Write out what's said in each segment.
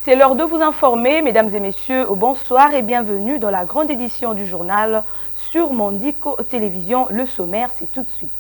C'est l'heure de vous informer, mesdames et messieurs, bonsoir et bienvenue dans la grande édition du journal sur Mondico Télévision. Le sommaire, c'est tout de suite.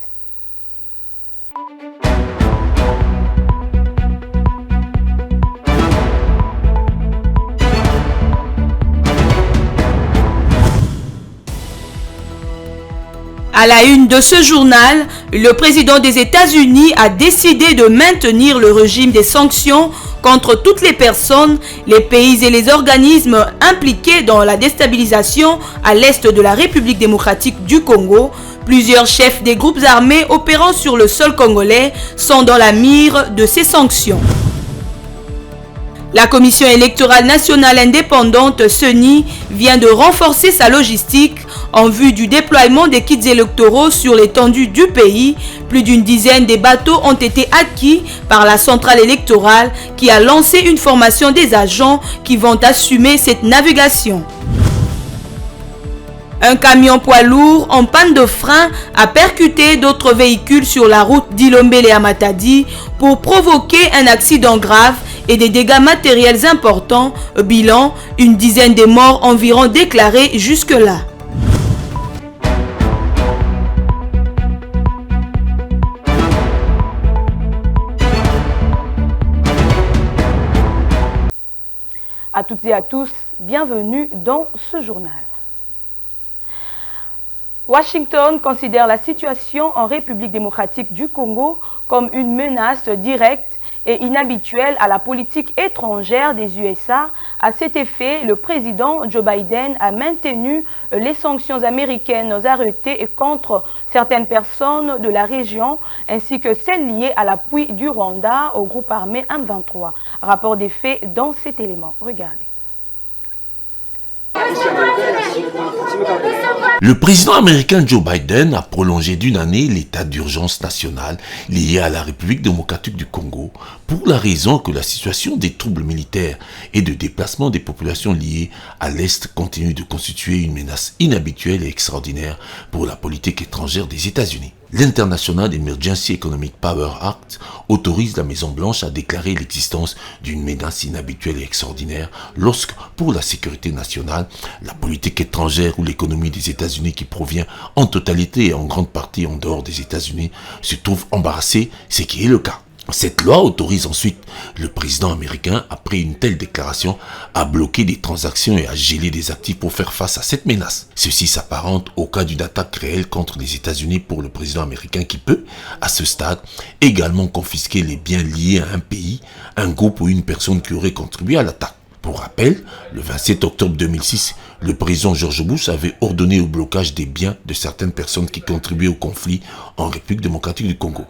À la une de ce journal, le président des États-Unis a décidé de maintenir le régime des sanctions contre toutes les personnes, les pays et les organismes impliqués dans la déstabilisation à l'est de la République démocratique du Congo. Plusieurs chefs des groupes armés opérant sur le sol congolais sont dans la mire de ces sanctions. La Commission électorale nationale indépendante, CENI, vient de renforcer sa logistique en vue du déploiement des kits électoraux sur l'étendue du pays. Plus d'une dizaine de bateaux ont été acquis par la centrale électorale qui a lancé une formation des agents qui vont assumer cette navigation. Un camion poids lourd en panne de frein a percuté d'autres véhicules sur la route d'Ilombele à Matadi pour provoquer un accident grave et des dégâts matériels importants. Bilan, une dizaine de morts environ déclarés jusque-là. À toutes et à tous, bienvenue dans ce journal. Washington considère la situation en République démocratique du Congo comme une menace directe et inhabituelle à la politique étrangère des USA. À cet effet, le président Joe Biden a maintenu les sanctions américaines arrêtées contre certaines personnes de la région, ainsi que celles liées à l'appui du Rwanda au groupe armé M23. Rapport des faits dans cet élément. Regardez. Le président américain Joe Biden a prolongé d'une année l'état d'urgence national lié à la République démocratique du Congo pour la raison que la situation des troubles militaires et de déplacement des populations liées à l'Est continue de constituer une menace inhabituelle et extraordinaire pour la politique étrangère des États-Unis. L'International Emergency Economic Power Act autorise la Maison-Blanche à déclarer l'existence d'une menace inhabituelle et extraordinaire lorsque, pour la sécurité nationale, la politique étrangère ou l'économie des États-Unis qui provient en totalité et en grande partie en dehors des États-Unis se trouve embarrassée, ce qui est le cas. Cette loi autorise ensuite le président américain, après une telle déclaration, à bloquer des transactions et à geler des actifs pour faire face à cette menace. Ceci s'apparente au cas d'une attaque réelle contre les États-Unis pour le président américain qui peut, à ce stade, également confisquer les biens liés à un pays, un groupe ou une personne qui aurait contribué à l'attaque. Pour rappel, le 27 octobre 2006, le président George Bush avait ordonné au blocage des biens de certaines personnes qui contribuaient au conflit en République démocratique du Congo.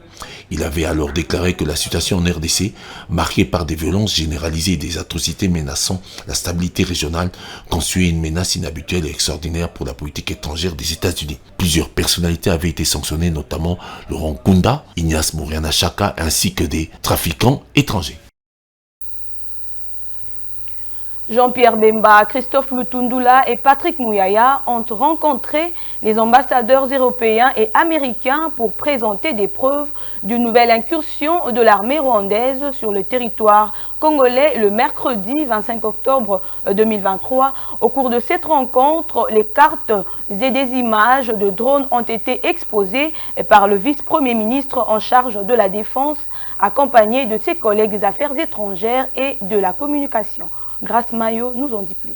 Il avait alors déclaré que la situation en RDC, marquée par des violences généralisées et des atrocités menaçant la stabilité régionale, constituait une menace inhabituelle et extraordinaire pour la politique étrangère des États-Unis. Plusieurs personnalités avaient été sanctionnées, notamment Laurent Nkunda, Ignace Mouriana Chaka, ainsi que des trafiquants étrangers. Jean-Pierre Bemba, Christophe Lutundula et Patrick Mouyaya ont rencontré les ambassadeurs européens et américains pour présenter des preuves d'une nouvelle incursion de l'armée rwandaise sur le territoire congolais le mercredi 25 octobre 2023. Au cours de cette rencontre, les cartes et des images de drones ont été exposées par le vice-premier ministre en charge de la Défense, accompagné de ses collègues des Affaires étrangères et de la communication. Grace Mayo nous en dit plus.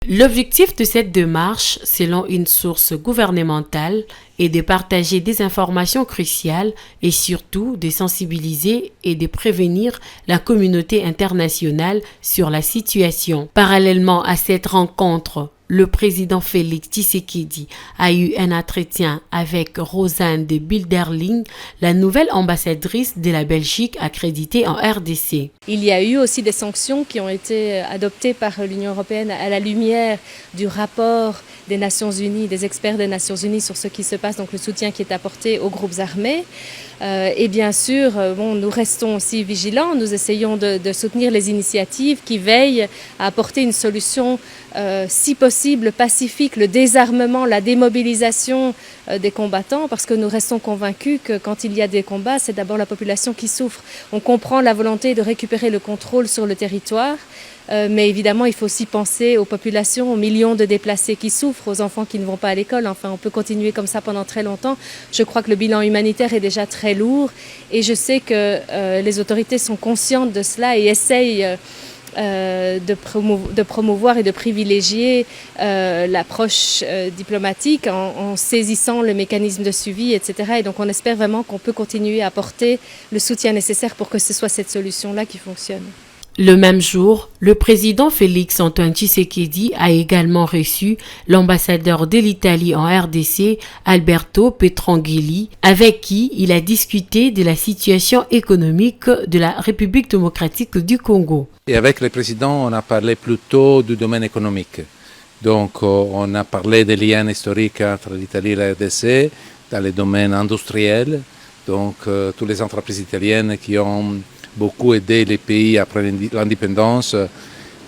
L'objectif de cette démarche, selon une source gouvernementale, est de partager des informations cruciales et surtout de sensibiliser et de prévenir la communauté internationale sur la situation. Parallèlement à cette rencontre, le président Félix Tshisekedi a eu un entretien avec Rosanne de Bilderling, la nouvelle ambassadrice de la Belgique accréditée en RDC. Il y a eu aussi des sanctions qui ont été adoptées par l'Union européenne à la lumière du rapport des Nations Unies, des experts des Nations Unies sur ce qui se passe, donc le soutien qui est apporté aux groupes armés. Et bien sûr, nous restons aussi vigilants, nous essayons de soutenir les initiatives qui veillent à apporter une solution, si possible, pacifique, le désarmement, la démobilisation des combattants, parce que nous restons convaincus que quand il y a des combats, c'est d'abord la population qui souffre. On comprend la volonté de récupérer le contrôle sur le territoire, mais évidemment, il faut aussi penser aux populations, aux millions de déplacés qui souffrent, aux enfants qui ne vont pas à l'école. Enfin, on peut continuer comme ça pendant très longtemps. Je crois que le bilan humanitaire est déjà très lourd et je sais que les autorités sont conscientes de cela et essayent de promouvoir et de privilégier l'approche diplomatique en saisissant le mécanisme de suivi, etc. Et donc on espère vraiment qu'on peut continuer à apporter le soutien nécessaire pour que ce soit cette solution-là qui fonctionne. Le même jour, le président Félix Antoine Tshisekedi a également reçu l'ambassadeur de l'Italie en RDC, Alberto Petrangeli, avec qui il a discuté de la situation économique de la République démocratique du Congo. Et avec le président, on a parlé plutôt du domaine économique. Donc, on a parlé des liens historiques entre l'Italie et la RDC dans le domaine industriel. Donc, toutes les entreprises italiennes qui ont beaucoup aidé les pays après l'indépendance.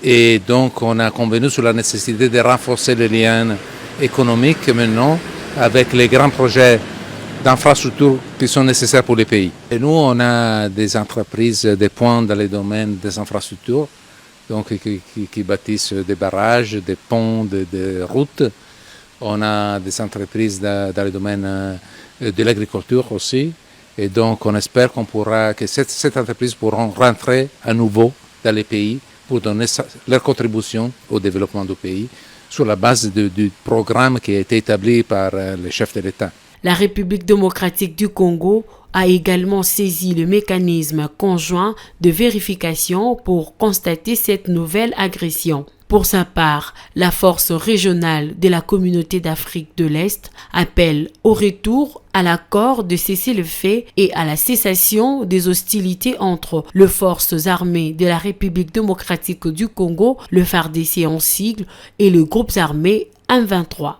Et donc, on a convenu sur la nécessité de renforcer les liens économiques maintenant avec les grands projets d'infrastructures qui sont nécessaires pour les pays. Et nous, on a des entreprises de pointe dans les domaines des infrastructures, donc qui bâtissent des barrages, des ponts, des routes. On a des entreprises dans le domaine de l'agriculture aussi. Et donc, on espère que cette entreprise pourront rentrer à nouveau dans les pays pour donner leur contribution au développement du pays sur la base du programme qui a été établi par le chef de l'État. La République démocratique du Congo a également saisi le mécanisme conjoint de vérification pour constater cette nouvelle agression. Pour sa part, la force régionale de la communauté d'Afrique de l'Est appelle au retour à l'accord de cessez-le-feu et à la cessation des hostilités entre les forces armées de la République démocratique du Congo, le FARDC en sigle, et les groupes armés M23.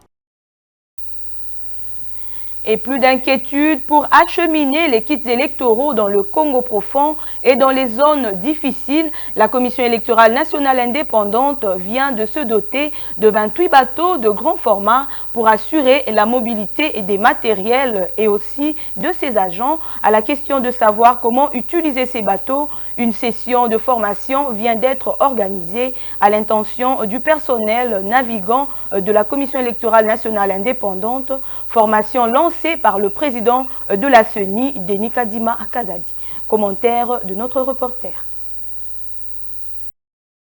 Et plus d'inquiétude pour acheminer les kits électoraux dans le Congo profond et dans les zones difficiles. La Commission électorale nationale indépendante vient de se doter de 28 bateaux de grand format pour assurer la mobilité des matériels et aussi de ses agents. À la question de savoir comment utiliser ces bateaux, une session de formation vient d'être organisée à l'intention du personnel navigant de la Commission électorale nationale indépendante. Formation lancée par le président de la CENI, Denis Kadima Kazadi. Commentaire de notre reporter.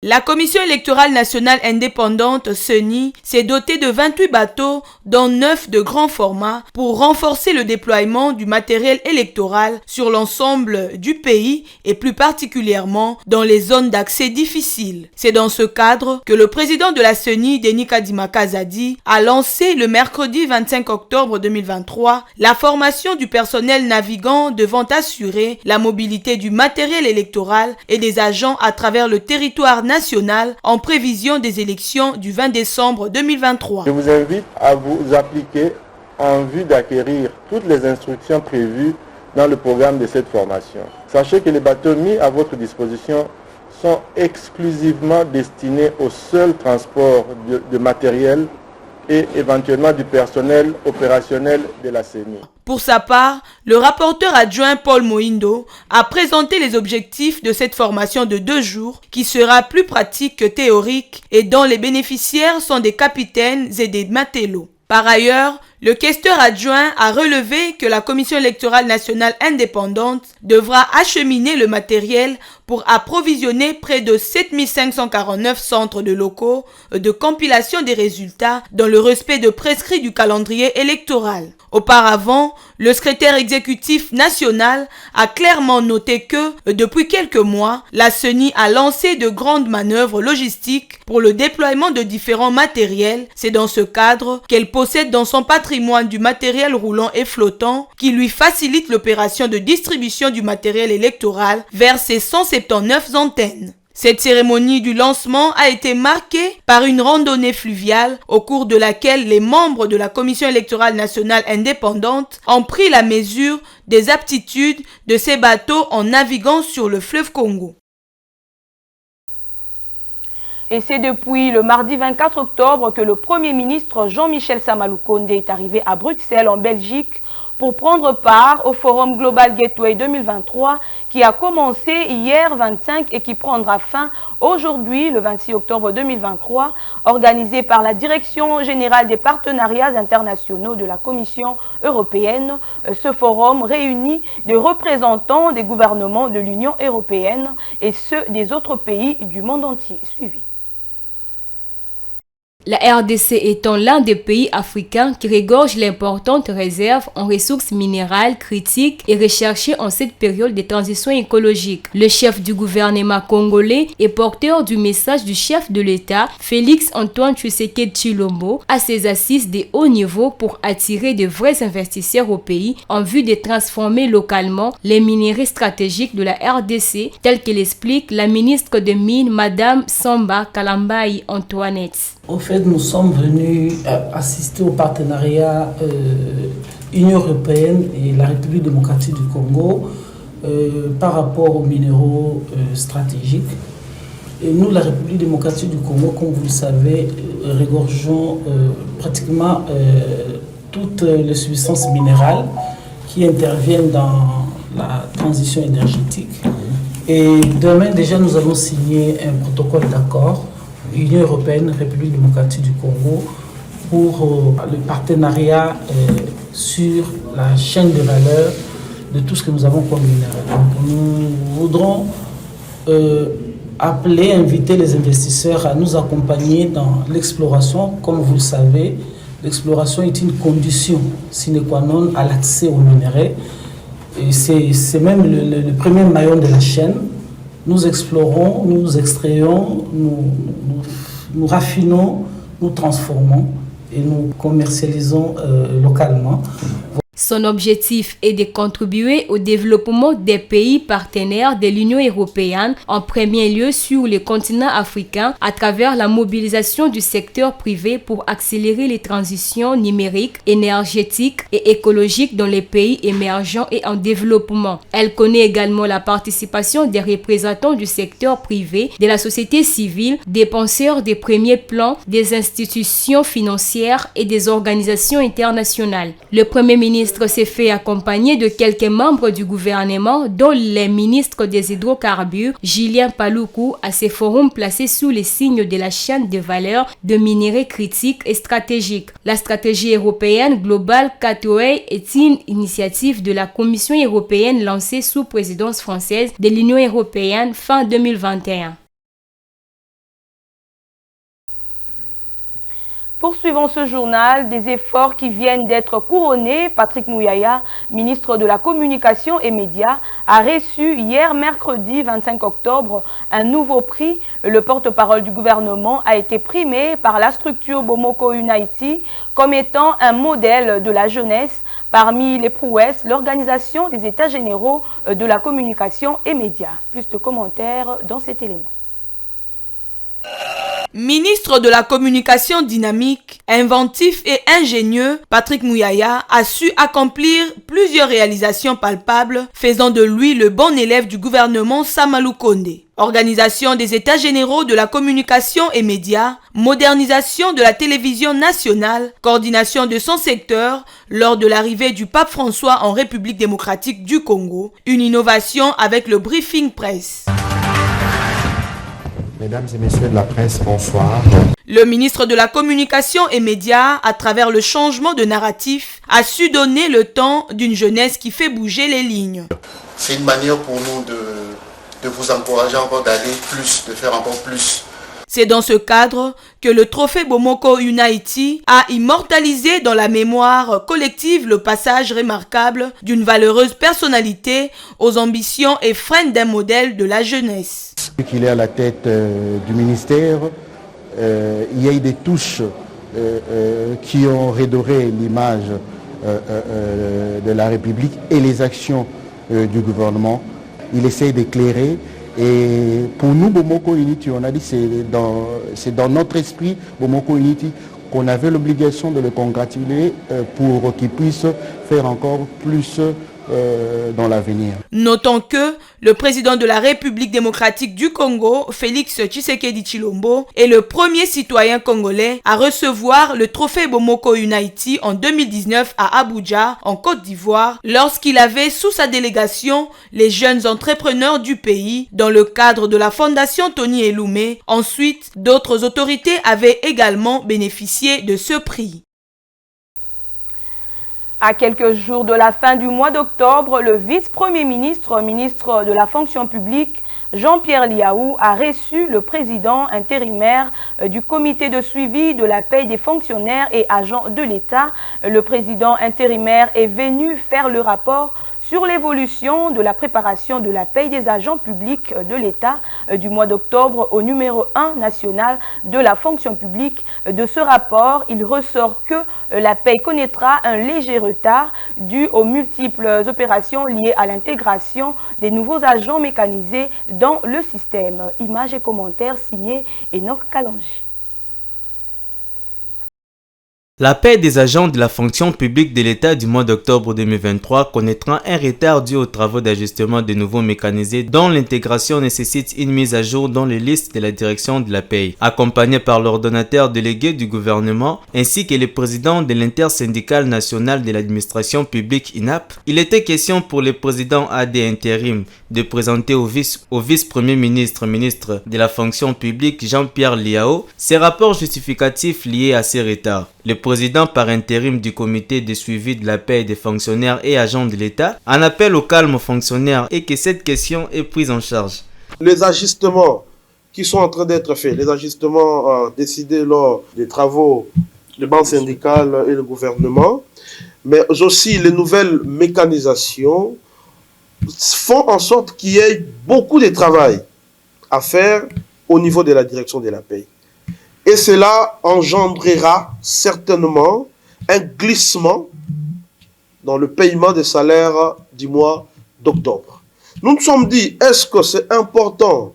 La Commission électorale nationale indépendante, CENI, s'est dotée de 28 bateaux, dont 9 de grand format, pour renforcer le déploiement du matériel électoral sur l'ensemble du pays et plus particulièrement dans les zones d'accès difficiles. C'est dans ce cadre que le président de la CENI, Denis Kadima Kazadi, a lancé le mercredi 25 octobre 2023 la formation du personnel navigant devant assurer la mobilité du matériel électoral et des agents à travers le territoire national en prévision des élections du 20 décembre 2023. Je vous invite à vous appliquer en vue d'acquérir toutes les instructions prévues dans le programme de cette formation. Sachez que les bateaux mis à votre disposition sont exclusivement destinés au seul transport de matériel et éventuellement du personnel opérationnel de la CENI. Pour sa part, le rapporteur adjoint Paul Mohindo a présenté les objectifs de cette formation de 2 jours qui sera plus pratique que théorique et dont les bénéficiaires sont des capitaines et des matelots. Par ailleurs, le questeur adjoint a relevé que la Commission électorale nationale indépendante devra acheminer le matériel pour approvisionner près de 7549 centres de locaux de compilation des résultats dans le respect de prescrits du calendrier électoral. Auparavant, le secrétaire exécutif national a clairement noté que, depuis quelques mois, la CENI a lancé de grandes manœuvres logistiques pour le déploiement de différents matériels. C'est dans ce cadre qu'elle possède dans son patrimoine du matériel roulant et flottant qui lui facilite l'opération de distribution du matériel électoral vers ses 179 antennes. Cette cérémonie du lancement a été marquée par une randonnée fluviale au cours de laquelle les membres de la Commission électorale nationale indépendante ont pris la mesure des aptitudes de ces bateaux en naviguant sur le fleuve Congo. Et c'est depuis le mardi 24 octobre que le Premier ministre Jean-Michel Sama Lukonde est arrivé à Bruxelles, en Belgique, pour prendre part au Forum Global Gateway 2023 qui a commencé hier 25 et qui prendra fin aujourd'hui, le 26 octobre 2023, organisé par la Direction générale des partenariats internationaux de la Commission européenne. Ce forum réunit des représentants des gouvernements de l'Union européenne et ceux des autres pays du monde entier. Suivi. La RDC étant l'un des pays africains qui regorge l'importante réserve en ressources minérales critiques et recherchées en cette période de transition écologique. Le chef du gouvernement congolais et porteur du message du chef de l'État, Félix Antoine Tshisekedi Tshilombo, à ses assises de haut niveau pour attirer de vrais investisseurs au pays en vue de transformer localement les minéraux stratégiques de la RDC, tel que l'explique la ministre des Mines, Madame Samba Kalambayi Antoinette. Au fait, nous sommes venus assister au partenariat Union européenne et la République démocratique du Congo par rapport aux minéraux stratégiques. Et nous, la République démocratique du Congo, comme vous le savez, regorgeons pratiquement toutes les substances minérales qui interviennent dans la transition énergétique. Et demain, déjà, nous allons signer un protocole d'accord Union européenne, République démocratique du Congo, pour le partenariat sur la chaîne de valeur de tout ce que nous avons comme minerai. Donc nous voudrons inviter les investisseurs à nous accompagner dans l'exploration. Comme vous le savez, l'exploration est une condition sine qua non à l'accès aux minerais. Et c'est même le premier maillon de la chaîne. Nous explorons, nous extrayons, nous raffinons, nous transformons et nous commercialisons localement. Son objectif est de contribuer au développement des pays partenaires de l'Union européenne, en premier lieu sur le continent africain, à travers la mobilisation du secteur privé pour accélérer les transitions numériques, énergétiques et écologiques dans les pays émergents et en développement. Elle connaît également la participation des représentants du secteur privé, de la société civile, des penseurs des premiers plans, des institutions financières et des organisations internationales. Le Premier ministre s'est fait accompagner de quelques membres du gouvernement, dont les ministres des hydrocarbures, Julien Paluku, à ces forums placés sous les signes de la chaîne de valeur de minéraux critiques et stratégiques. La stratégie européenne Global Gateway est une initiative de la Commission européenne lancée sous présidence française de l'Union européenne fin 2021. Poursuivons ce journal, des efforts qui viennent d'être couronnés. Patrick Mouyaya, ministre de la Communication et Médias, a reçu hier mercredi 25 octobre un nouveau prix. Le porte-parole du gouvernement a été primé par la structure Bomoko United comme étant un modèle de la jeunesse. Parmi les prouesses, l'organisation des États généraux de la communication et médias. Plus de commentaires dans cet élément. Ministre de la communication dynamique, inventif et ingénieux, Patrick Mouyaya a su accomplir plusieurs réalisations palpables, faisant de lui le bon élève du gouvernement Sama Lukonde. Organisation des États généraux de la communication et médias, modernisation de la télévision nationale, coordination de son secteur lors de l'arrivée du pape François en République démocratique du Congo, une innovation avec le briefing presse. Mesdames et messieurs de la presse, bonsoir. Le ministre de la Communication et Médias, à travers le changement de narratif, a su donner le temps d'une jeunesse qui fait bouger les lignes. C'est une manière pour nous de vous encourager encore d'aller plus, de faire encore plus. C'est dans ce cadre que le trophée Bomoko United a immortalisé dans la mémoire collective le passage remarquable d'une valeureuse personnalité aux ambitions et freins d'un modèle de la jeunesse. Qu'il est à la tête du ministère, il y a eu des touches qui ont redoré l'image de la République et les actions du gouvernement. Il essaie d'éclairer Et pour nous, Bomoko Unity, on a dit c'est dans notre esprit, Bomoko Unity, qu'on avait l'obligation de le congratuler pour qu'il puisse faire encore plus dans l'avenir. Notons que le président de la République démocratique du Congo, Félix Tshisekedi Tshilombo, est le premier citoyen congolais à recevoir le trophée Bomoko Unity en 2019 à Abuja, en Côte d'Ivoire, lorsqu'il avait sous sa délégation les jeunes entrepreneurs du pays dans le cadre de la fondation Tony Eloumé. Ensuite, d'autres autorités avaient également bénéficié de ce prix. À quelques jours de la fin du mois d'octobre, le vice-premier ministre, ministre de la fonction publique, Jean-Pierre Liaou, a reçu le président intérimaire du comité de suivi de la paie des fonctionnaires et agents de l'État. Le président intérimaire est venu faire le rapport sur l'évolution de la préparation de la paie des agents publics de l'État du mois d'octobre au numéro 1 national de la fonction publique. De ce rapport, il ressort que la paie connaîtra un léger retard dû aux multiples opérations liées à l'intégration des nouveaux agents mécanisés dans le système. Images et commentaires signés Enoch Kalonji. La paie des agents de la fonction publique de l'État du mois d'octobre 2023 connaîtra un retard dû aux travaux d'ajustement de nouveaux mécanisés dont l'intégration nécessite une mise à jour dans les listes de la direction de la paie. Accompagné par l'ordonnateur délégué du gouvernement ainsi que le président de l'intersyndicale nationale de l'administration publique INAP, il était question pour le président AD intérim de présenter au vice-premier ministre, ministre de la fonction publique Jean-Pierre Liaou, ses rapports justificatifs liés à ces retards. Le président par intérim du comité de suivi de la paie des fonctionnaires et agents de l'État en appelle au calme aux fonctionnaires et que cette question est prise en charge. Les ajustements qui sont en train d'être faits, les ajustements décidés lors des travaux des banques syndicales et le gouvernement, mais aussi les nouvelles mécanisations font en sorte qu'il y ait beaucoup de travail à faire au niveau de la direction de la paie. Et cela engendrera certainement un glissement dans le paiement des salaires du mois d'octobre. Nous nous sommes dit, est-ce que c'est important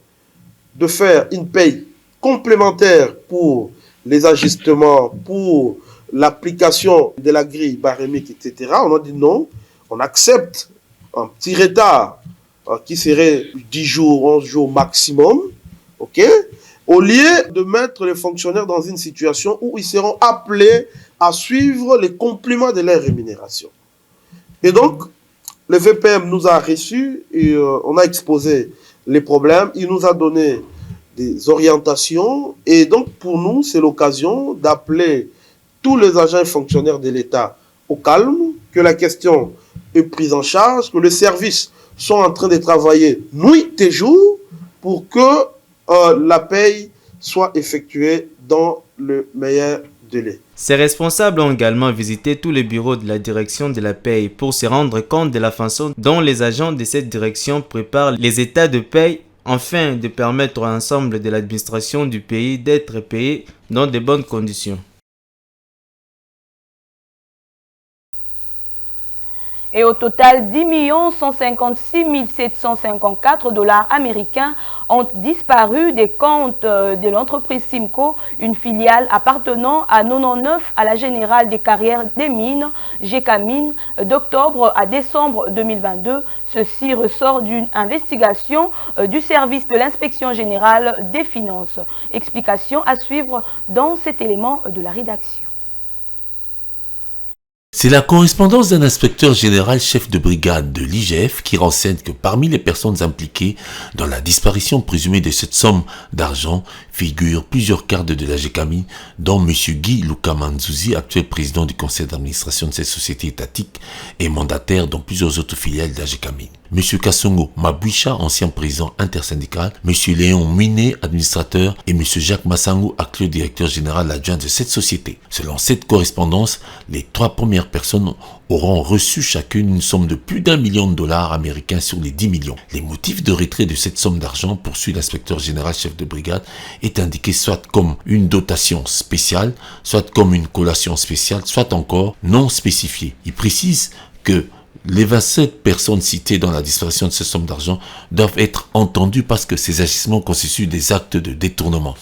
de faire une paie complémentaire pour les ajustements, pour l'application de la grille barémique, etc. On a dit non, on accepte un petit retard qui serait 10 jours, 11 jours maximum, ok? Au lieu de mettre les fonctionnaires dans une situation où ils seront appelés à suivre les compléments de leur rémunération. Et donc, le VPM nous a reçus et on a exposé les problèmes. Il nous a donné des orientations. Et donc, pour nous, c'est l'occasion d'appeler tous les agents et fonctionnaires de l'État au calme, que la question est prise en charge, que les services sont en train de travailler nuit et jour pour que la paie soit effectuée dans le meilleur délai. Ces responsables ont également visité tous les bureaux de la direction de la paie pour se rendre compte de la façon dont les agents de cette direction préparent les états de paie afin de permettre à l'ensemble de l'administration du pays d'être payés dans de bonnes conditions. Et au total, 10 156 754 $ américains ont disparu des comptes de l'entreprise Simco, une filiale appartenant à 99 à la Générale des carrières des mines, GECAMINE, d'octobre à décembre 2022. Ceci ressort d'une investigation du service de l'inspection générale des finances. Explication à suivre dans cet élément de la rédaction. C'est la correspondance d'un inspecteur général chef de brigade de l'IGF qui renseigne que parmi les personnes impliquées dans la disparition présumée de cette somme d'argent figurent plusieurs cadres de la GECAMINE, dont M. Guy Lukamanzuzi, actuel président du conseil d'administration de cette société étatique et mandataire dans plusieurs autres filiales de la GECAMINE. M. Kassongo Mabouicha, ancien président intersyndical, M. Léon Muiné, administrateur, et M. Jacques Massango, actuel directeur général adjoint de cette société. Selon cette correspondance, les trois premières personnes auront reçu chacune une somme de plus d'1 million de dollars américains sur les 10 millions. Les motifs de retrait de cette somme d'argent, poursuit l'inspecteur général chef de brigade, est indiqué soit comme une dotation spéciale, soit comme une collation spéciale, soit encore non spécifiée. Il précise que Les 27 personnes citées dans la disparition de ces sommes d'argent doivent être entendues parce que ces agissements constituent des actes de détournement.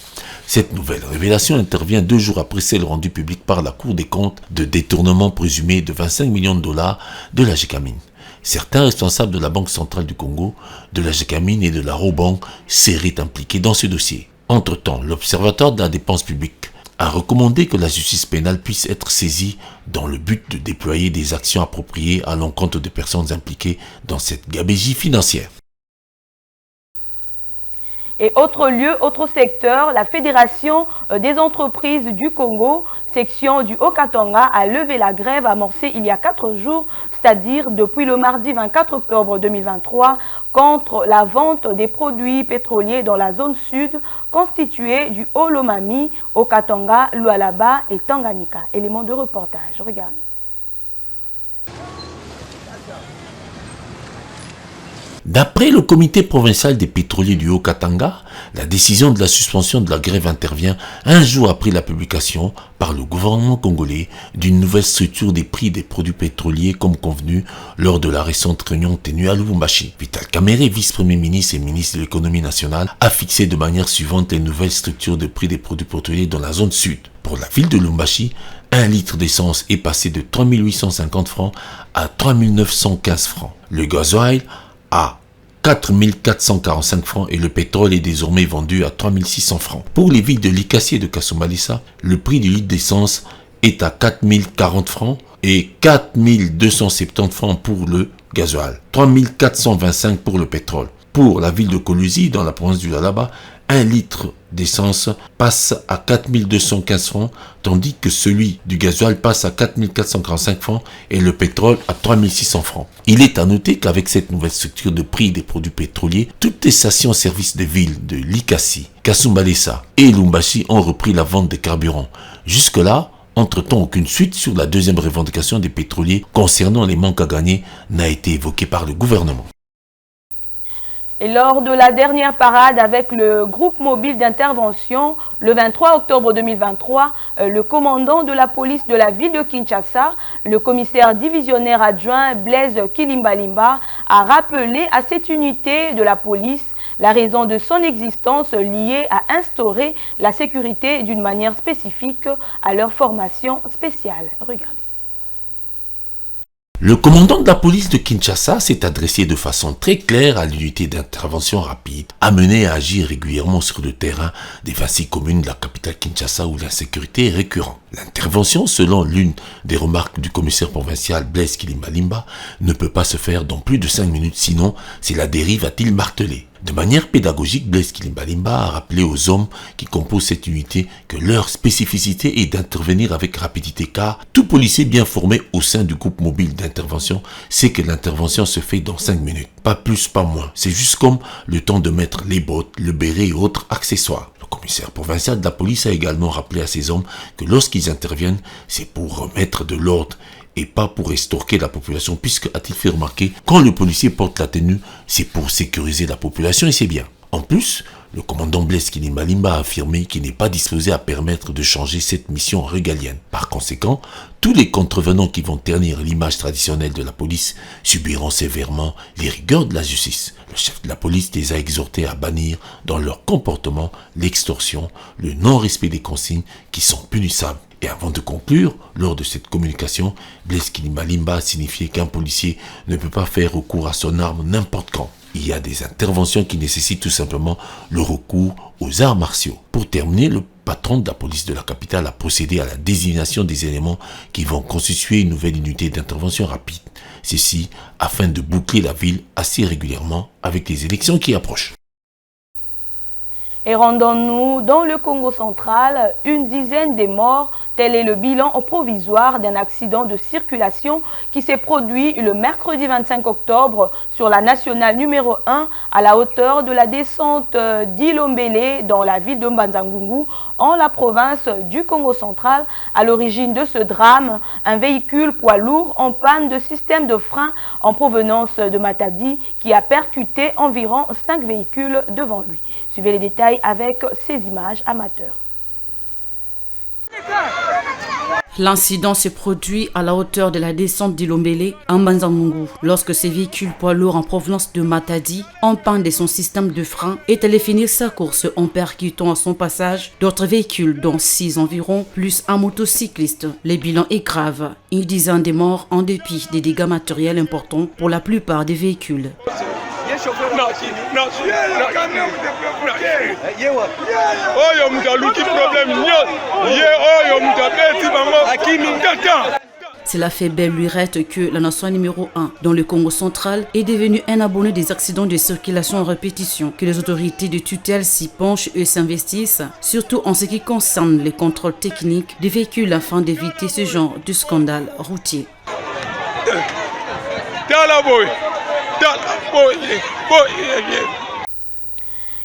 Cette nouvelle révélation intervient 2 jours après celle rendue publique par la Cour des comptes de détournement présumé de 25 millions de dollars de la Gécamine. Certains responsables de la Banque centrale du Congo, de la Gécamine et de la Robank seraient impliqués dans ce dossier. Entre-temps, l'Observatoire de la dépense publique a recommandé que la justice pénale puisse être saisie dans le but de déployer des actions appropriées à l'encontre des personnes impliquées dans cette gabegie financière. Et autre lieu, autre secteur, la Fédération des entreprises du Congo, section du Haut-Katanga, a levé la grève amorcée il y a 4 jours, c'est-à-dire depuis le mardi 24 octobre 2023, contre la vente des produits pétroliers dans la zone sud constituée du Haut-Lomami, Haut-Katanga, Lualaba et Tanganyika. Élément de reportage, regardez. D'après le comité provincial des pétroliers du Haut-Katanga, la décision de la suspension de la grève intervient un jour après la publication par le gouvernement congolais d'une nouvelle structure des prix des produits pétroliers comme convenu lors de la récente réunion tenue à Lubumbashi. Vital Kamerhe, vice-premier ministre et ministre de l'économie nationale, a fixé de manière suivante les nouvelles structures de prix des produits pétroliers dans la zone sud. Pour la ville de Lubumbashi, 1 litre d'essence est passé de 3 850 francs à 3 915 francs. Le gasoil à 4 445 francs et le pétrole est désormais vendu à 3 600 francs. Pour les villes de Likasi et de Kasumbalesa, le prix du litre d'essence est à 4 040 francs et 4 270 francs pour le gasoil, 3 425 pour le pétrole. Pour la ville de Kolusi, dans la province du Lualaba, 1 litre d'essence passe à 4 215 francs, tandis que celui du gasoil passe à 4 445 francs et le pétrole à 3 600 francs. Il est à noter qu'avec cette nouvelle structure de prix des produits pétroliers, toutes les stations-service des villes de Likasi, Kasumbalesa et Lubumbashi ont repris la vente des carburants. Jusque-là, entre-temps, aucune suite sur la deuxième revendication des pétroliers concernant les manques à gagner n'a été évoquée par le gouvernement. Et lors de la dernière parade avec le groupe mobile d'intervention, le 23 octobre 2023, le commandant de la police de la ville de Kinshasa, le commissaire divisionnaire adjoint Blaise Kilimbalimba, a rappelé à cette unité de la police la raison de son existence liée à instaurer la sécurité d'une manière spécifique à leur formation spéciale. Regardez. Le commandant de la police de Kinshasa s'est adressé de façon très claire à l'unité d'intervention rapide, amenée à agir régulièrement sur le terrain des 26 communes de la capitale Kinshasa où l'insécurité est récurrente. L'intervention, selon l'une des remarques du commissaire provincial Blaise Kilimbalimba, ne peut pas se faire dans plus de 5 minutes, sinon c'est la dérive, a-t-il martelé. De manière pédagogique, Blaise Kilimbalimba a rappelé aux hommes qui composent cette unité que leur spécificité est d'intervenir avec rapidité car tout policier bien formé au sein du groupe mobile d'intervention sait que l'intervention se fait dans 5 minutes. Pas plus, pas moins. C'est juste comme le temps de mettre les bottes, le béret et autres accessoires. Le commissaire provincial de la police a également rappelé à ces hommes que lorsqu'ils interviennent, c'est pour remettre de l'ordre et pas pour estorquer la population, puisque, a-t-il fait remarquer, quand le policier porte la tenue, c'est pour sécuriser la population et c'est bien. En plus, le commandant Blaise Kilimbalimba a affirmé qu'il n'est pas disposé à permettre de changer cette mission régalienne. Par conséquent, tous les contrevenants qui vont ternir l'image traditionnelle de la police subiront sévèrement les rigueurs de la justice. Le chef de la police les a exhortés à bannir dans leur comportement l'extorsion, le non-respect des consignes qui sont punissables. Et avant de conclure, lors de cette communication, Blaise Kilimbalimba a signifié qu'un policier ne peut pas faire recours à son arme n'importe quand. Il y a des interventions qui nécessitent tout simplement le recours aux arts martiaux. Pour terminer, le patron de la police de la capitale a procédé à la désignation des éléments qui vont constituer une nouvelle unité d'intervention rapide. Ceci afin de boucler la ville assez régulièrement avec les élections qui approchent. Et rendons-nous dans le Congo central, une dizaine de morts, tel est le bilan provisoire d'un accident de circulation qui s'est produit le mercredi 25 octobre sur la nationale numéro 1 à la hauteur de la descente d'Ilombélé dans la ville de Mbanzangungu en la province du Congo central. À l'origine de ce drame, un véhicule poids lourd en panne de système de frein en provenance de Matadi qui a percuté environ 5 véhicules devant lui. Suivez les détails avec ces images amateurs. L'incident se produit à la hauteur de la descente d'Ilombele en Banzangungu lorsque ces véhicules poids lourds en provenance de Matadi, en panne de son système de frein, est allé finir sa course en percutant à son passage d'autres véhicules, dont 6 environ, plus un motocycliste. Le bilan est grave. Une dizaine de morts en dépit des dégâts matériels importants pour la plupart des véhicules. Cela fait belle lurette que la nation numéro 1 dans le Congo central est devenue un abonné des accidents de circulation en répétition, que les autorités de tutelle s'y penchent et s'investissent, surtout en ce qui concerne les contrôles techniques des véhicules afin d'éviter ce genre de scandale routier.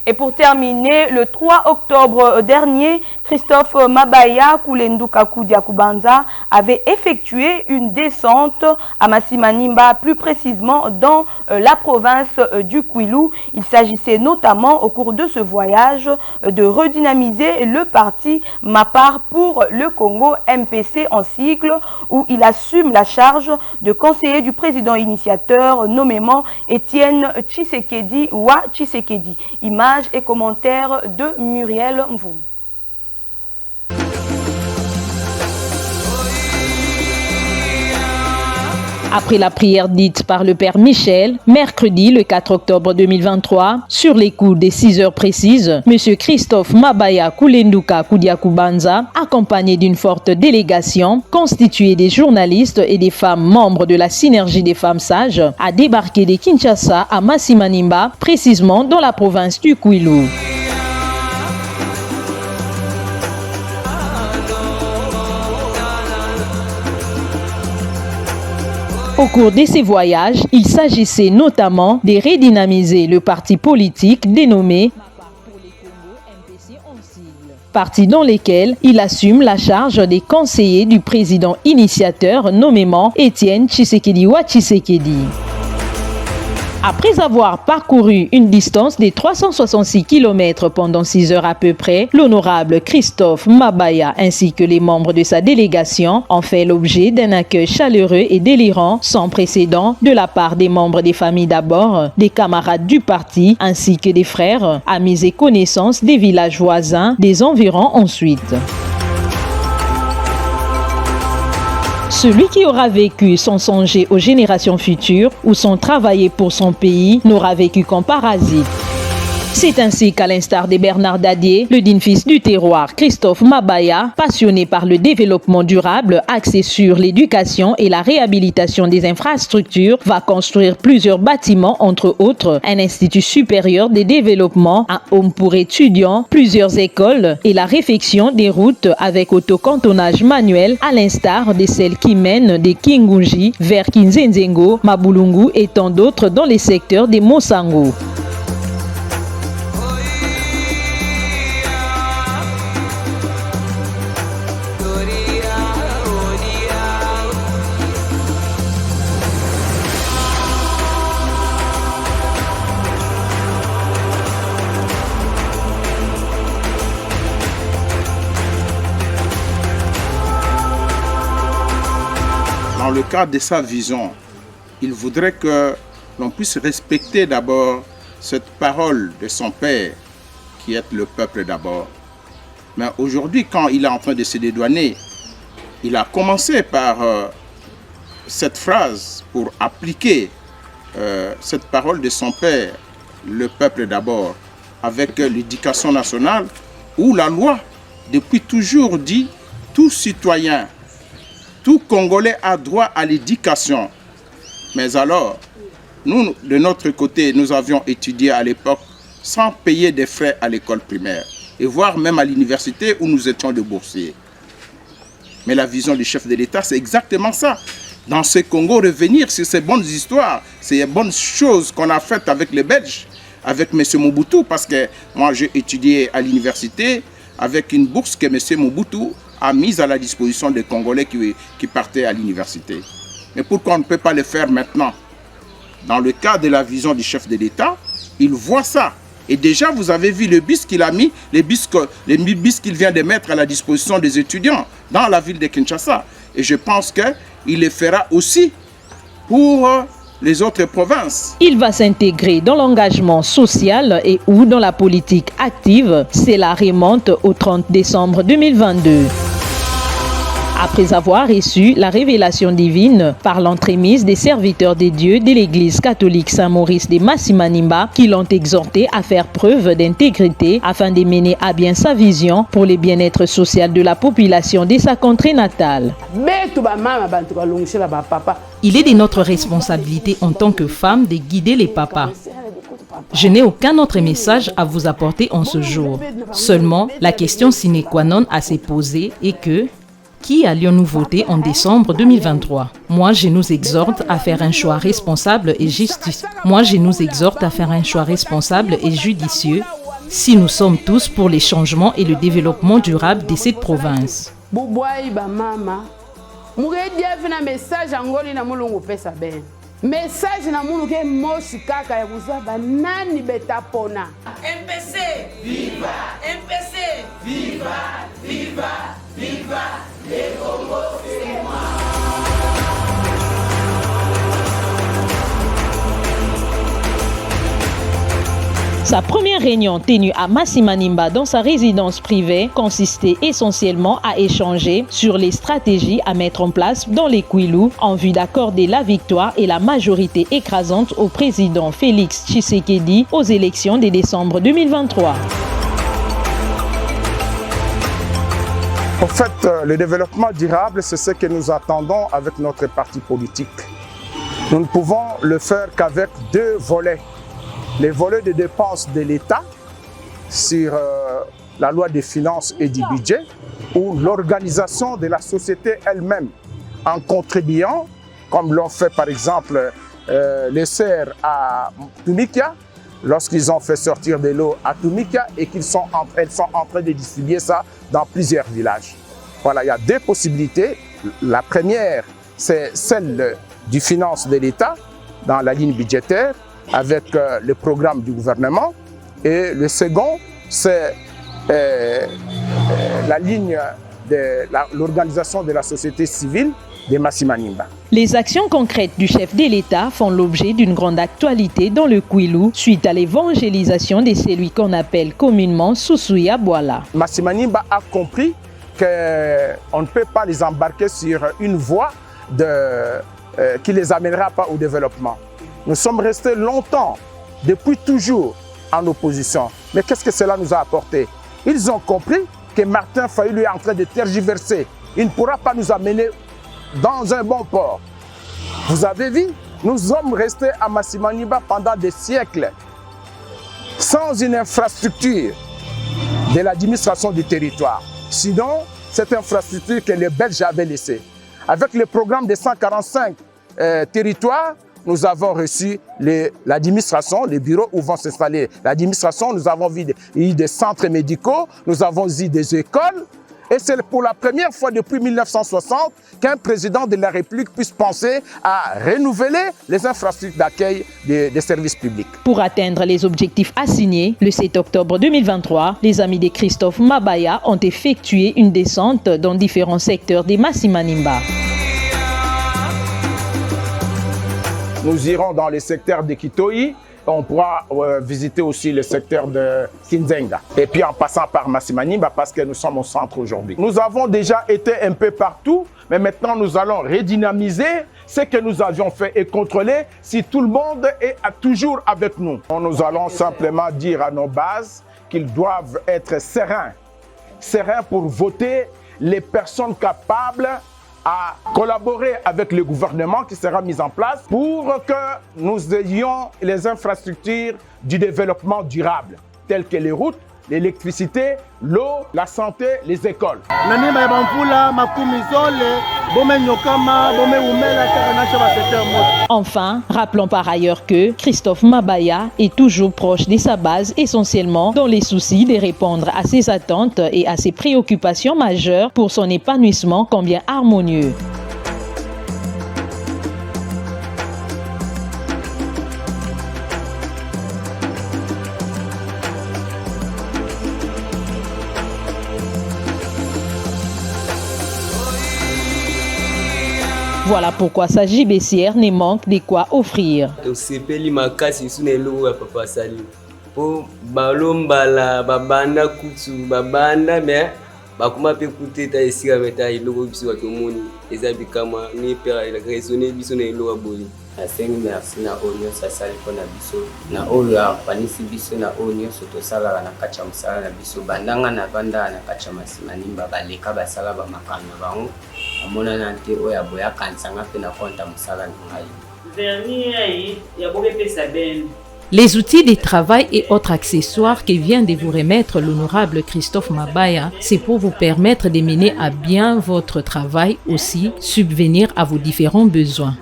Et pour terminer, le 3 octobre dernier, Christophe Mabaya Kulenduka Kudiakubanza avait effectué une descente à Masimanimba, plus précisément dans la province du Kwilu. Il s'agissait notamment au cours de ce voyage de redynamiser le parti Mapar pour le Congo, MPC en sigle, où il assume la charge de conseiller du président initiateur, nommément Étienne Tshisekedi Wa Tshisekedi. Images et commentaires de Muriel Mvoum. Après la prière dite par le Père Michel, mercredi le 4 octobre 2023, sur les coups des 6 heures précises, M. Christophe Mabaya Kulenduka Kudiakubanza, accompagné d'une forte délégation constituée des journalistes et des femmes membres de la synergie des femmes sages, a débarqué de Kinshasa à Masimanimba, précisément dans la province du Kwilu. Au cours de ces voyages, il s'agissait notamment de redynamiser le parti politique dénommé parti dans lequel il assume la charge des conseillers du président initiateur nommément Étienne Tshisekedi Wa Tshisekedi. Après avoir parcouru une distance de 366 km pendant 6 heures à peu près, l'honorable Christophe Mabaya ainsi que les membres de sa délégation ont fait l'objet d'un accueil chaleureux et délirant sans précédent de la part des membres des familles d'abord, des camarades du parti ainsi que des frères, amis et connaissances des villages voisins, des environs ensuite. Celui qui aura vécu sans songer aux générations futures ou sans travailler pour son pays n'aura vécu qu'en parasite. C'est ainsi qu'à l'instar de Bernard Dadier, le digne fils du terroir Christophe Mabaya, passionné par le développement durable axé sur l'éducation et la réhabilitation des infrastructures, va construire plusieurs bâtiments, entre autres un institut supérieur de développement, un home pour étudiants, plusieurs écoles et la réfection des routes avec autocantonnage manuel à l'instar de celles qui mènent de Kingunji vers Kinzenzengo, Mabulungu et tant d'autres dans les secteurs des Mosango. Dans le cadre de sa vision, il voudrait que l'on puisse respecter d'abord cette parole de son père, qui est le peuple d'abord. Mais aujourd'hui, quand il est en train de se dédouaner, il a commencé par cette phrase pour appliquer cette parole de son père, le peuple d'abord, avec l'éducation nationale, où la loi, depuis toujours, dit tout citoyen, tout Congolais a droit à l'éducation. Mais alors, nous, de notre côté, nous avions étudié à l'époque sans payer des frais à l'école primaire, et voire même à l'université où nous étions de boursiers. Mais la vision du chef de l'État, c'est exactement ça. Dans ce Congo, revenir sur ces bonnes histoires, ces bonnes choses qu'on a faites avec les Belges, avec M. Mobutu, parce que moi j'ai étudié à l'université avec une bourse que M. Mobutu a mise à la disposition des Congolais qui partaient à l'université. Mais pourquoi on ne peut pas le faire maintenant? Dans le cas de la vision du chef de l'État, il voit ça Et déjà, vous avez vu le bus qu'il a mis, les bus qu'il vient de mettre à la disposition des étudiants dans la ville de Kinshasa. Et je pense qu'il le fera aussi pour les autres provinces. Il va s'intégrer dans l'engagement social et ou dans la politique active. Cela remonte au 30 décembre 2022. Après avoir reçu la révélation divine par l'entremise des serviteurs des dieux de l'église catholique Saint-Maurice de Masimanimba, qui l'ont exhorté à faire preuve d'intégrité afin de mener à bien sa vision pour le bien-être social de la population de sa contrée natale. Il est de notre responsabilité en tant que femme de guider les papas. Je n'ai aucun autre message à vous apporter en ce jour. Seulement, la question sine qua non à se poser est que qui allions-nous voter en décembre 2023? Moi, je nous exhorte à faire un choix responsable et judicieux. Si nous sommes tous pour les changements et le développement durable de cette province. Message na munu ke moshi kaka ya kuzaba nani betapona. MPC viva, MPC viva, viva, viva, le Congo c'est moi. Sa première réunion tenue à Masimanimba dans sa résidence privée consistait essentiellement à échanger sur les stratégies à mettre en place dans les Kwilu en vue d'accorder la victoire et la majorité écrasante au président Félix Tshisekedi aux élections de décembre 2023. En fait, le développement durable, c'est ce que nous attendons avec notre parti politique. Nous ne pouvons le faire qu'avec deux volets. Les volets de dépenses de l'État sur la loi des finances et du budget, ou l'organisation de la société elle-même en contribuant, comme l'ont fait par exemple les serres à Tumikia, lorsqu'ils ont fait sortir de l'eau à Tumikia et elles sont en train de distribuer ça dans plusieurs villages. Voilà, il y a deux possibilités. La première, c'est celle du finance de l'État dans la ligne budgétaire, avec le programme du gouvernement, et le second, c'est la ligne de l'organisation de la société civile de Masimanimba. Les actions concrètes du chef de l'État font l'objet d'une grande actualité dans le Kwilu suite à l'évangélisation de celui qu'on appelle communément Susuya Bwala. Masimanimba a compris qu'on ne peut pas les embarquer sur une voie qui ne les amènera pas au développement. Nous sommes restés longtemps, depuis toujours, en opposition. Mais qu'est-ce que cela nous a apporté? Ils ont compris que Martin Fayulu est en train de tergiverser. Il ne pourra pas nous amener dans un bon port. Vous avez vu, nous sommes restés à Masimanimba pendant des siècles, sans une infrastructure de l'administration du territoire. Sinon, cette infrastructure que les Belges avaient laissée. Avec le programme des 145 territoires, nous avons reçu l'administration, les bureaux où vont s'installer l'administration. Nous avons vu des centres médicaux, nous avons vu des écoles. Et c'est pour la première fois depuis 1960 qu'un président de la République puisse penser à renouveler les infrastructures d'accueil des services publics. Pour atteindre les objectifs assignés, le 7 octobre 2023, les amis de Christophe Mabaya ont effectué une descente dans différents secteurs de Masimanimba. Nous irons dans les secteurs de Kitoyi, on pourra visiter aussi le secteur de Kinzenga. Et puis en passant par Masimanimba parce que nous sommes au centre aujourd'hui. Nous avons déjà été un peu partout, mais maintenant nous allons redynamiser ce que nous avions fait et contrôler si tout le monde est toujours avec nous. Nous allons simplement dire à nos bases qu'ils doivent être sereins pour voter les personnes capables à collaborer avec le gouvernement qui sera mis en place pour que nous ayons les infrastructures du développement durable, telles que les routes, l'électricité, l'eau, la santé, les écoles. Enfin, rappelons par ailleurs que Christophe Mabaya est toujours proche de sa base, essentiellement dans les soucis de répondre à ses attentes et à ses préoccupations majeures pour son épanouissement combien harmonieux. Voilà pourquoi sa JBCR ne manque de quoi offrir. Po balombala babanda kutsu babanda mais bakuma pe kuteta esika meta iloko biso batomoni ezabi kama ni pera la raisonner biso na iloko boli asengi merci na onyo sa sali pona biso na olo ya panisi biso na onyo soto sala na kacha musala na biso bandanga na banda na kacha masima nimba baleka basala ba makana bango amona na te oya boya kansanga pe na konta musala ngai verni ai ya boke pesa ben. Les outils de travail et autres accessoires que vient de vous remettre l'honorable Christophe Mabaya, c'est pour vous permettre de mener à bien votre travail, aussi subvenir à vos différents besoins.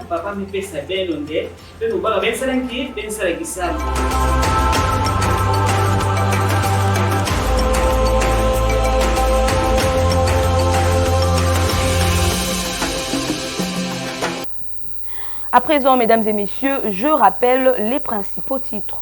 À présent, mesdames et messieurs, je rappelle les principaux titres.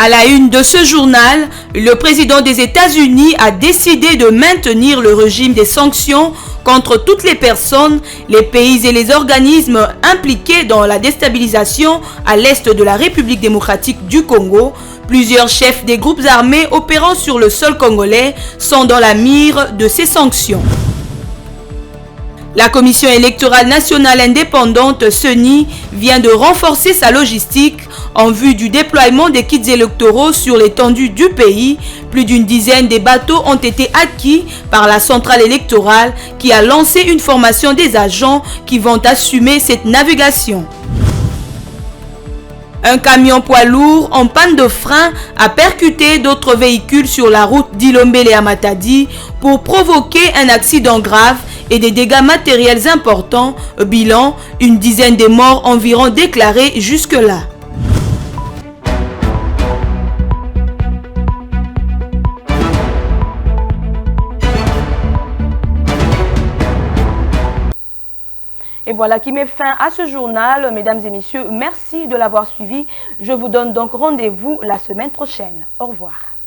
À la une de ce journal, le président des États-Unis a décidé de maintenir le régime des sanctions contre toutes les personnes, les pays et les organismes impliqués dans la déstabilisation à l'est de la République démocratique du Congo. Plusieurs chefs des groupes armés opérant sur le sol congolais sont dans la mire de ces sanctions. La Commission électorale nationale indépendante, CENI, vient de renforcer sa logistique en vue du déploiement des kits électoraux sur l'étendue du pays. Plus d'une dizaine de bateaux ont été acquis par la centrale électorale qui a lancé une formation des agents qui vont assumer cette navigation. Un camion poids lourd en panne de frein a percuté d'autres véhicules sur la route d'Ilombele à Matadi pour provoquer un accident grave et des dégâts matériels importants. Bilan, une dizaine de morts environ déclarés jusque-là. Et voilà qui met fin à ce journal. Mesdames et messieurs, merci de l'avoir suivi. Je vous donne donc rendez-vous la semaine prochaine. Au revoir.